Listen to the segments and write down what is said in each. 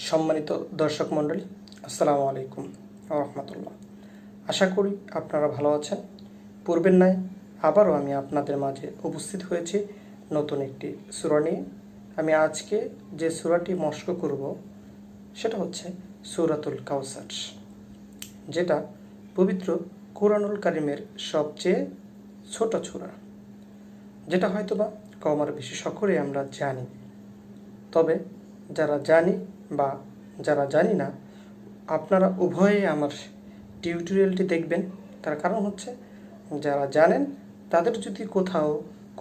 সম্মানিত দর্শক মণ্ডলী, আসসালামু আলাইকুম ওয়া রাহমাতুল্লাহ। আশা করি আপনারা ভালো আছেন। পূর্বের ন্যায় আবারও আমি আপনাদের মাঝে উপস্থিত হয়েছি নতুন একটি সূরা নিয়ে। আমি আজকে যে সূরাটি মশক করব সেটা হচ্ছে সূরাতুল কাউসার, যেটা পবিত্র কুরআনুল কারীমের সবচেয়ে ছোট সূরা, যেটা হয়তোবা কম আর বেশি সকলেই আমরা জানি। তবে যারা জানি বা যারা জানি না, আপনারা উভয়ে আমার টিউটোরিয়ালটি দেখবেন। তার কারণ হচ্ছে, যারা জানেন তাদের যদি কোথাও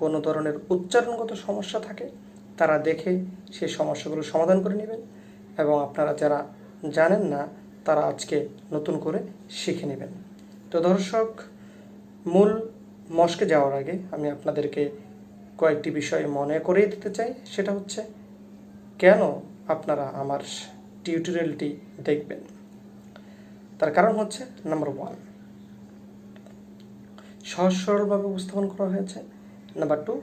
কোনো ধরনের উচ্চারণগত সমস্যা থাকে, তারা দেখে সেই সমস্যাগুলো সমাধান করে নেবেন, এবং আপনারা যারা জানেন না তারা আজকে নতুন করে শিখে নেবেন। তো দর্শক, মূল মশকে যাওয়ার আগে আমি আপনাদেরকে কয়েকটি বিষয় মনে করিয়ে দিতে চাই। সেটা হচ্ছে, কেন আপনারা আমার টিউটোরিয়ালটি দেখবেন। তার কারণ হচ্ছে, নাম্বার 1, সহজ সরলভাবে উপস্থাপন করা হয়েছে। নাম্বার 2,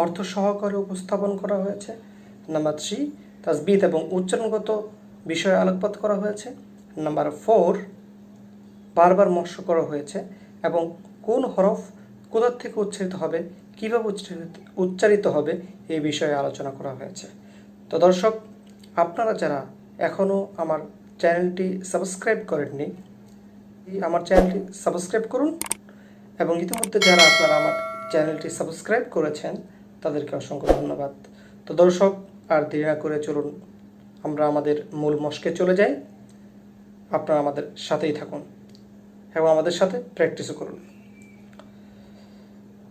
অর্থ সহকারে উপস্থাপন করা হয়েছে। নাম্বার 3, তাসবিহ এবং উচ্চারণগত বিষয়ে আলোকপাত করা হয়েছে। নাম্বার 4, বারবার মস্য করা হয়েছে এবং কোন হরফ কোথা থেকে উচ্চারিত হবে, কীভাবে উচ্চারিত হবে এই বিষয়ে আলোচনা করা হয়েছে। তো দর্শক, আপনারা যারা এখনও আমার চ্যানেলটি সাবস্ক্রাইব করেননি, আমার চ্যানেলটি সাবস্ক্রাইব করুন, এবং ইতিমধ্যে যারা আপনারা আমার চ্যানেলটি সাবস্ক্রাইব করেছেন তাদেরকে অসংখ্য ধন্যবাদ। তো দর্শক, আর দেরি না করে চলুন আমরা আমাদের মূল মশকে চলে যাই। আপনারা আমাদের সাথেই থাকুন এবং আমাদের সাথে প্র্যাকটিসও করুন।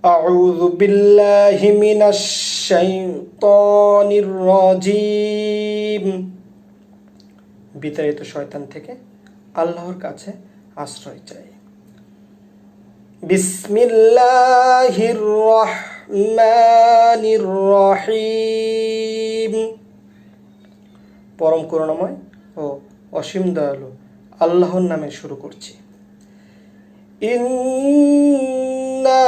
আউযু বিল্লাহি মিনাশ শাইতানির রাজিম। বিতাড়িত শয়তান থেকে আল্লাহর কাছে আশ্রয় চাই। বিসমিল্লাহির রহমানির রহিম। পরম করুণাময় ও অসীম দয়ালু আল্লাহর নামে শুরু করছি। ইন্না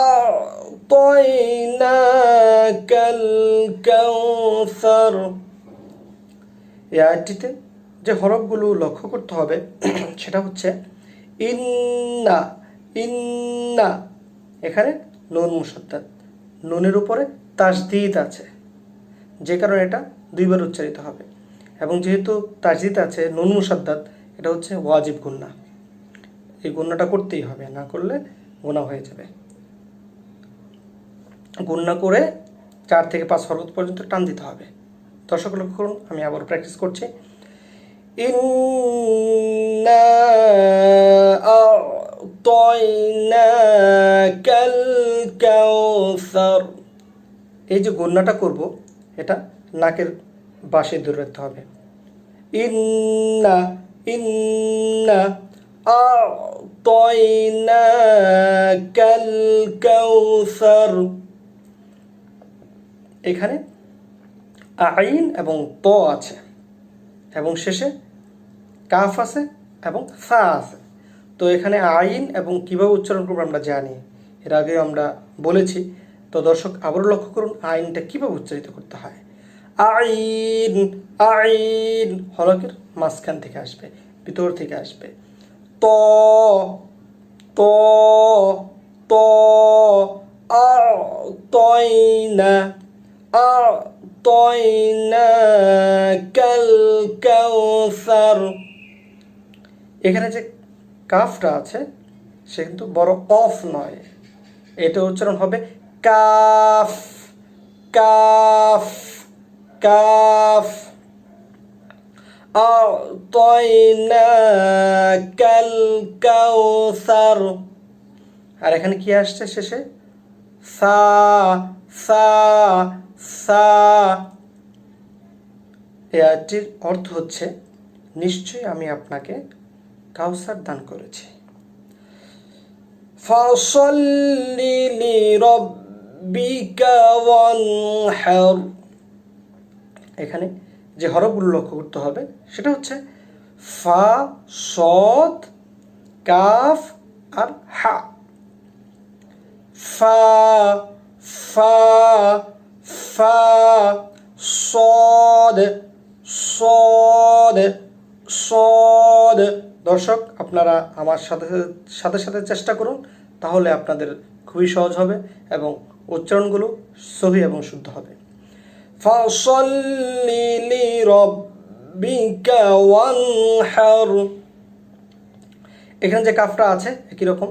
আ'তাইনাকাল কাউসার। এই আয়াতটিতে যে হরফগুলো লক্ষ্য করতে হবে সেটা হচ্ছে ইন্না। ইন্না এখানে নুন মুশাদ্দাদ, নুনের উপরে তাসদীদ আছে, যে কারণে এটা দুইবার উচ্চারিত হবে। এবং যেহেতু তাসদীদ আছে, নুন মুশাদ্দাদ, এটা হচ্ছে ওয়াজিব গুন্না। এই গুন্নাটা করতেই হবে, না করলে গুনাহ হয়ে যাবে। গুন্না করে 4 থেকে 5 হরফ পর্যন্ত টান দিতে হবে। দর্শক লক্ষ্য করুন, আমি আবার প্র্যাকটিস করছি। ইন্না আ'তাইনাকাল কাউসার। এই যে গুন্নাটা করব, এটা নাকের বাঁশে ধরে রাখতে হবে। ইন্না ইন্না আ'তাইনাকাল কাউসার। এখানে আইন এবং ত আছে, এবং শেষে কাফ আছে এবং সা আছে। তো এখানে আইন এবং কীভাবে উচ্চারণ করবো আমরা জানি, এর আগেও আমরা বলেছি। তো দর্শক, আবারও লক্ষ্য করুন আইনটা কীভাবে উচ্চারিত করতে হয়। আইন। আইন হলকের মাঝখান থেকে আসবে, ভিতর থেকে আসবে। ত ত ত আ'তাইনা আ'তাইনাকাল কাউসার। এখানে যে কাফটা আছে সে কিন্তু বড় অফ নয়, এটা উচ্চারণ হবে কাফ কাফ কাফ। আ'তাইনাকাল কাউসার। আর এখানে কি আসছে শেষে? সা সা সা। এই আয়াতটির অর্থ হচ্ছে, নিশ্চয়ই আমি আপনাকে কাউসার দান করেছি। ফাসাল্লি লিরাব্বিকা ওয়ানহার। এখানে যে হরফগুলো লক্ষ্য করতে হবে সেটা হচ্ছে ফা, সদ, কাফ আর হা। ফা ফা ফা, সদ সদ সদ। দর্শক, আপনারা আমার সাথে সাথে সাথে চেষ্টা করুন, তাহলে আপনাদের খুবই সহজ হবে এবং উচ্চারণগুলো সহি এবং শুদ্ধ হবে। ফাসল্লি লিরাব্বিকা ওয়ানহার। এখানে যে কাফটা আছে একই রকম,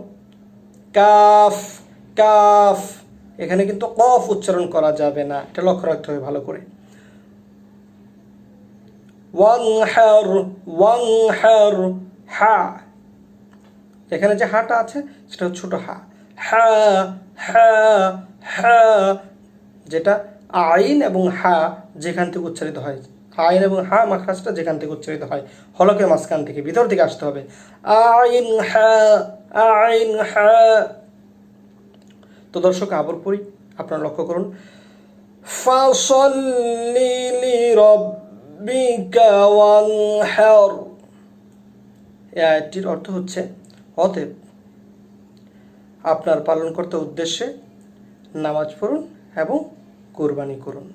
কাফ কাফ, এখানে কিন্তু কফ উচ্চারণ করা যাবে না, এটা লক্ষ্য রাখতে হবে ভালো করে। ওয়ানহার ওয়ানহার, হা, এখানে যে হাটা আছে সেটা ছোট হা, হা হা হা, যেটা আইন এবং হা যেখান থেকে উচ্চারিত হয়, আইন এবং হা মাখরাজটা যেখান থেকে উচ্চারিত হয়, হলকের মাঝখান থেকে ভিতর থেকে আসতে হবে। আইন হা আইন হা। তো দর্শক, আবার পড়ি, আপনারা লক্ষ্য করুন। ফাসল্লি লিরাব্বিকা ওয়ানহার। এই আয়াতটির অর্থ হচ্ছে, অতএব আপনার পালনকর্তার উদ্দেশ্যে নামাজ পড়ুন এবং কোরবানি করুন।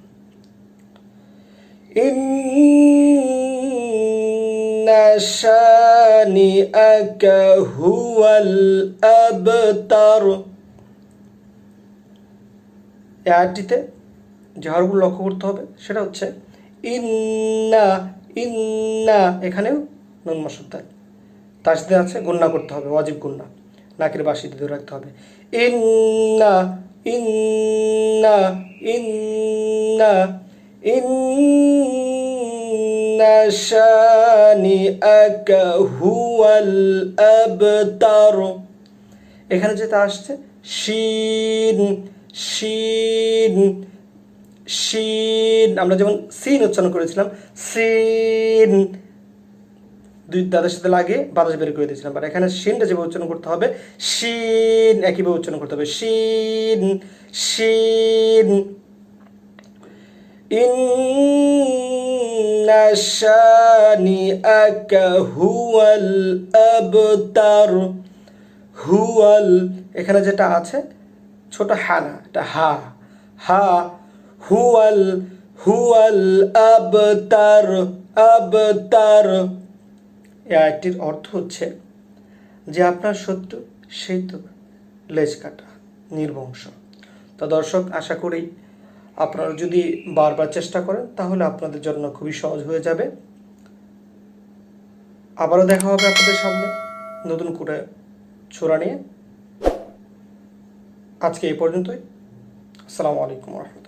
ইন্না শানিআকা হুয়াল আবতার। এই আয়াতটিতে যে হরফগুলো লক্ষ্য করতে হবে সেটা হচ্ছে ইন্না ইন্না, এখানেও নুন মশদ্দা তাসদীদ আছে, গুন্না করতে হবে, ওয়াজিব গুন্না, নাকের বাসিতে ধরে রাখতে হবে। ইন্না ইন্না ইন্না ইন্না শানিআকা হুয়াল আবতার। এখানে যেটা আসছে শিন শিন শিন, আমরা যেমন সিন উচ্চারণ করেছিলাম, সিন দুই দাঁতের সাথে লাগিয়ে বাতাস বের করে দিয়েছিলাম, বাট এখানে শিনটা যেভাবে উচ্চারণ করতে হবে, শিন একইভাবে উচ্চারণ করতে হবে, শিন শিন। ইন্না শানিআকা হুয়াল আবতার। হুয়াল, এখানে যেটা আছে ছোট হা না, এটা হা হা, হুয়াল হুয়াল আবতার আবতার। এই আয়াতটির অর্থ হচ্ছে যে আপনার শত্রু সেই তো লেজ কাটা, নির্বংশ। তো দর্শক, আশা করি আপনারা যদি বারবার চেষ্টা করেন তাহলে আপনাদের জন্য খুবই সহজ হয়ে যাবে। আবারও দেখা হবে আপনাদের সামনে নতুন করে সূরা নিয়ে। আজকে এই পর্যন্তই। আসসালামু আলাইকুম ওয়া রাহমাতুল্লাহ।